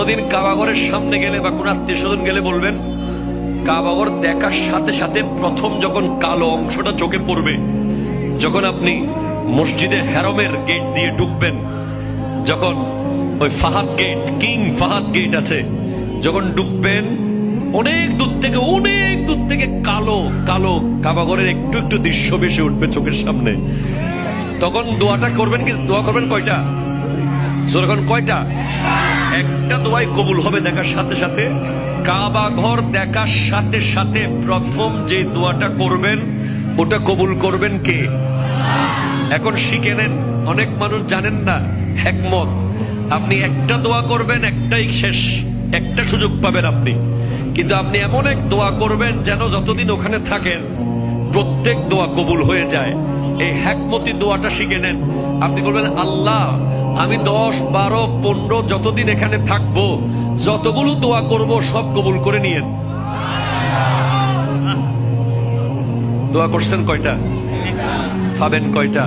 কোনোদিন কাবাগরের সামনে গেলে বা কোন আত্মীয় স্বজন গেলে বলবেন, কাবাগর দেখার সাথে সাথে প্রথম যখন কালো অংশটা চোখে পড়বে, যখন আপনি মসজিদে হেরমের গেট দিয়ে ঢুকবেন, যখন ওই Fahad gate, king Fahad gate আছে, যখন ঢুকবেন অনেক দূর থেকে কালো কালো কাবাগরের একটু একটু দৃশ্য ভেসে উঠবে চোখের সামনে। তখন দোয়াটা করবেন, কি দোয়া করবেন কয়টা? যখন কয়টা? একটা দোয়াই কবুল হবে দেখার সাথে সাথে। কাবা ঘর দেখার সাথে সাথে প্রথম যে দোয়াটা করবেন ওটা কবুল করবেন কে? এখন শিখে নেন, অনেক মানুষ জানেন না হিকমত। আপনি একটা দোয়া করবেন, একটাই শেষ, একটা সুযোগ পাবেন আপনি, কিন্তু আপনি এমন এক দোয়া করবেন যেন যতদিন ওখানে থাকেন প্রত্যেক দোয়া কবুল হয়ে যায়। এই হিকমতি দোয়াটা শিখে নেন। আপনি বলবেন, আল্লাহ আমি 10, 12, 15 যতদিন এখানে থাকবো, যতগুলো দোয়া করব সব কবুল করে নিয়েন। দোয়া করছেন কয়টা? পাবেন কয়টা?